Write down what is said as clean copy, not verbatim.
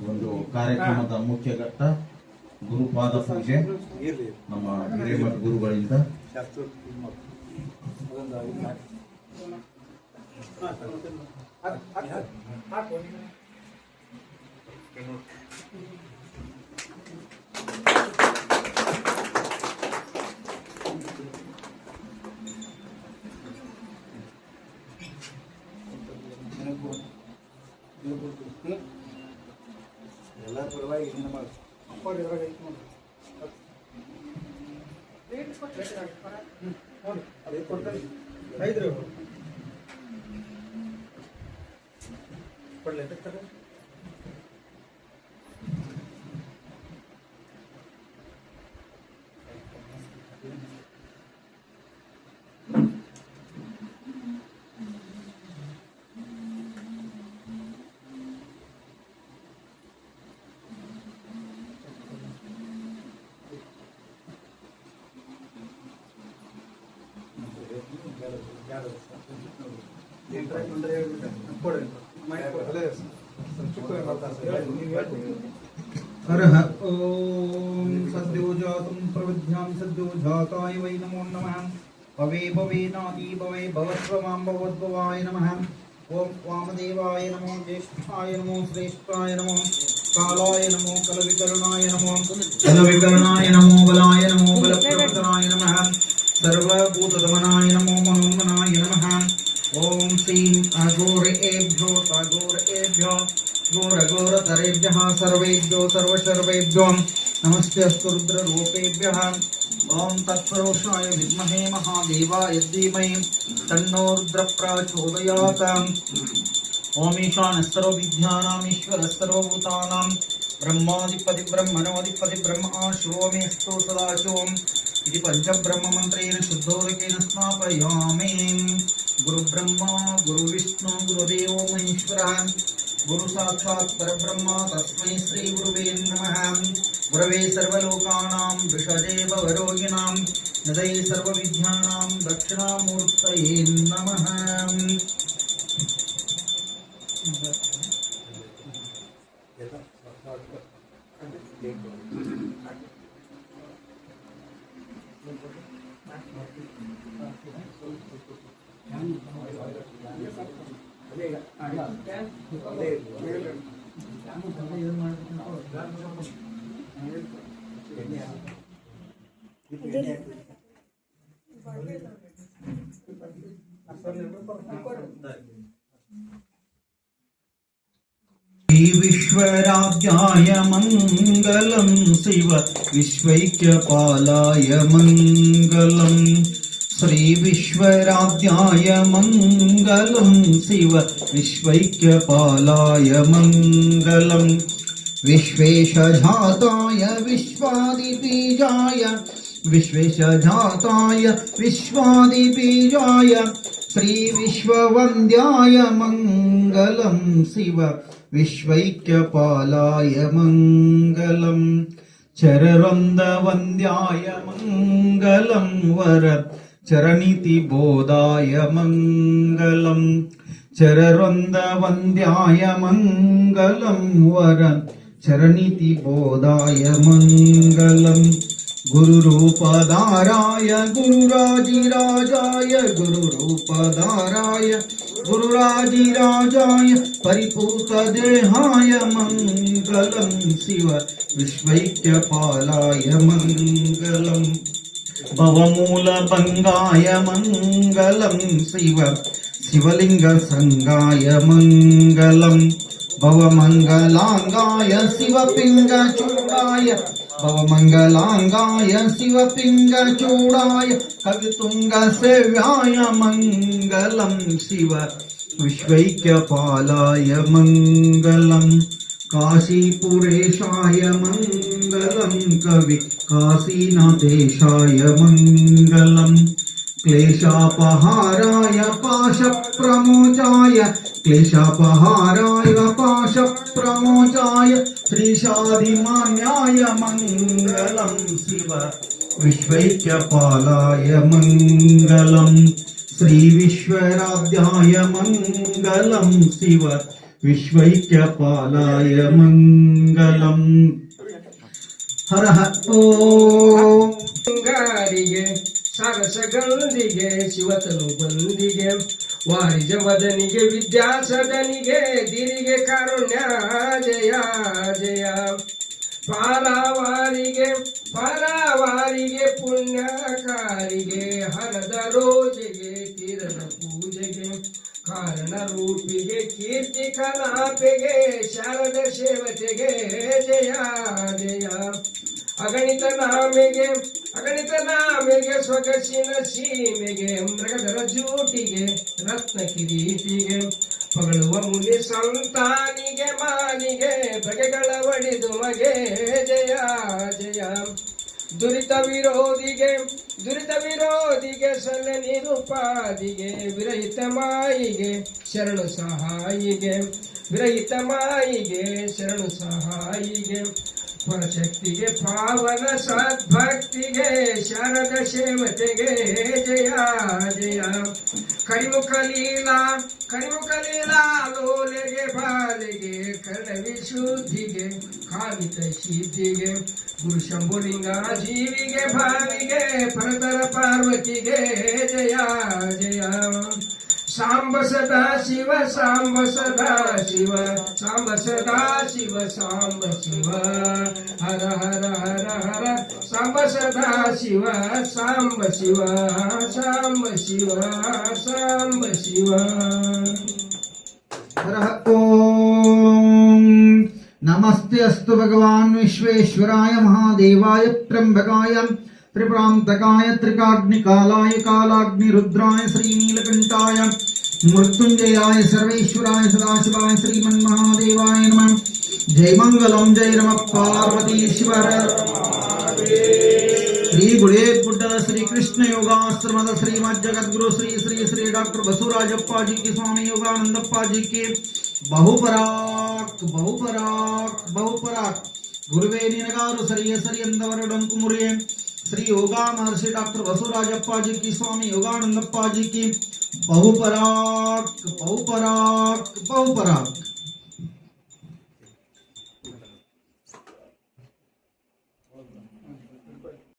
ಒಂದು ಕಾರ್ಯಕ್ರಮದ ಮುಖ್ಯ ಘಟ್ಟ ಗುರುಪಾದ ಪೂಜೆ ನಮ್ಮ ಹಿರೇಮಠ ಗುರುಗಳಿಂದ. ಎಲ್ಲ ಪರವಾಗಿ ओम सद्यो जातुं प्रविद्यां सद्यो जाताय वै नमो नमः। भवे भवेनादि भवे भवत्वमां भवद्भवाय नमः। ओम वामदेवाय नमो, ज्येष्ठाय नमो, श्रेष्ठाय नमो, कालाय नमो, कलविकरणाय नमो, कलविकरणाय नमो, बलाय नमो, बलप्रवर्तनाय नमः। सर्वभूतदमनाय नमो, मनोन्मनाय नमः। ओम श्रीं अघोरेभ्यो ताघोरेभ्यो घोरघोरतरेभ्यः सर्वेभ्यो सर्वशर्वेभ्यो नमस्तेऽस्तु रुद्ररूपेभ्यः। ओम तत्पुरुषाय विद्महे महादेवाय धीमहि तन्नो रुद्रः प्रचोदयात्। ओम ईशानः सर्वविद्यानां ईश्वरः सर्वभूतानां ब्रह्माधिपति ब्रह्मणोऽधिपति ब्रह्मा शिवोऽस्मि सदाशिवम् इति पञ्चब्रह्ममन्त्रेण शुद्धोदकेन स्नापयामि। गुरुब्रह्मा गुरुविष्णु गुरुदेवो महेश्वरः गुरु साक्षात् परब्रह्म तस्मै श्री गुरुवे नमः। गुरवे सर्वलोकानां विषजे भवरोगिणां निधये सर्वविद्यानां दक्षिणामूर्तये नमः। विश्वराध्याय मंगलम शिव विश्वैक्यपालाय मंगलम। श्री विश्वराध्याय मंगलम शिव विश्वैक्यपालाय मंगलम। विश्वेशजाताय विश्वादिबीजाय विश्वेशजाताय विश्वादिबीजाय श्री विश्ववन्द्याय मंगलम शिव विश्वैक्यपालाय मंगलम। चररन्धवन्द्याय मंगलम वर चरणितिबोधाय मंगलम। चररन्धवन्द्याय मंगलम वर चरणितिबोधाय मंगलम। गुरुरूपधाराय गुरुराजिराजाय गुरुरूपधाराय गुरुराजिराजाय परिपूतदेहाय मंगलम शिव विश्वैक्यपालाय मंगलम। भवमूलभङ्गाय मंगलम शिव शिवलिंगसंगाय मंगलम। भवमंगलांगाय शिवपिंगचूडाय भवमंगलांगाय शिवपिंगचूडाय कवितुंगसेव्याय मंगलम शिव विश्वैक्यपालाय मंगलम। काशीपुरेशाय मंगलम कवि काशीनाथेशाय मंगलम। क्लेशापहाराय पाशप्रमोचाय क्लेशापहाराय पाशप्रमोचाय श्रीशादिमान्याय मंगलम शिव विश्वैक्यपालाय मंगलम। श्री विश्वराध्याय मंगलम शिव विश्वैक्यपालाय मंगलम हर हर ओम ಬಂಗಾರಿಗೆ ಸರಸಗಂಧಿಗೆ ಶಿವತನು ಬಂದಿಗೆ ವಾರಿಜವದನಿಗೆ ವಿದ್ಯಾಸದನಿಗೆ ದಿರಿಗೆ ಕಾರುಣ್ಯ ಜಯ ಜಯ ಪಾರಾವಾರಿಗೆ ಪುಣ್ಯಕಾರಿಗೆ ಹರದ ರೋಜೆಗೆ ತೀರದ ಪೂಜೆಗೆ ಕಾರಣ ರೂಪಿಗೆ ಕೀರ್ತಿ ಕಲಾಪೆಗೆ ಶಾರದ ಸೇವತೆಗೆ ಜಯ ಜಯ ಅಗಣಿತ ನಾಮೆಗೆ ಸೊಗಸಿನ ಸೀಮೆಗೆ ಮೃಗಧರ ಜೂಟಿಗೆ ರತ್ನ ಕಿರೀಟಿಗೆ ಪಗಳುವ ಮುನಿ ಸಂತಾನಿಗೆ ಮಾನಿಗೆ ಬಗೆಗಳ ಒಡೆದು ಮಗೆ ಜಯ ಜಯ ದುರಿತ ವಿರೋಧಿಗೆ ಸಲ್ಲ ನಿರುಪಾದಿಗೆ ವಿರಹಿತ ಮಾಯಿಗೆ ಶರಣು ಸಹಾಯಿಗೆ ಪರಶಕ್ತಿಗೆ ಪಾವನ ಸದ್ಭಕ್ತಿಗೆ ಶಾರದ ಸೇವತೆಗೆ ಜಯ ಜಯ ಕರಿಮುಖ ಲೀಲಾ ಲೋಲೆಗೆ ಬಾಲೆಗೆ ಕರ್ಣವಿ ಶುದ್ಧಿಗೆ ಕಾಮಿತ ಸಿದ್ಧಿಗೆ ಗುರು ಶಂಭುಲಿಂಗ ಜೀವಿಗೆ ಭಾವಿಗೆ ಪರತರ ಪಾರ್ವತಿಗೆ ಜಯ ಜಯ ಸಾಂಬ ಸದಾ ಶಿವ ಹರ ಹರ ಹರ ಹರ ಸಾಂಬ ಸದಾ ಶಿವ हर ओम नमस्ते अस्तु भगवान विश्वेश्वराय महादेवाय त्र्यंबकाय त्रिप्रांतकाय त्रिकाग्निकालाय कालाग्निरुद्राय श्रीनीलकंठाय मृत्युंजयाय सर्वेश्वराय सदाशिवाय श्रीमन्महादेवाय नमः। जय मंगलम जय नमः पार्वतीश्वर श्री गुड़ेगुड्डल श्री कृष्ण योगाश्रमद श्रीमद जगद्गुरु श्री श्री श्री डॉक्टर बसवराजप्पा जी की स्वामी योगानंदप्पा जी की ಬಹುಪರಾಕ್ ಗುರುವೇ ನಿನಗಾರು ಸರಿಯ ಸರಿ ಎಂದವರಡಂಕು ಮುರಿಯೇ श्री योगा महर्षि डॉक्टर बसवराजप्पा जी की स्वामी योगानंदप्पा जी की बहुपराक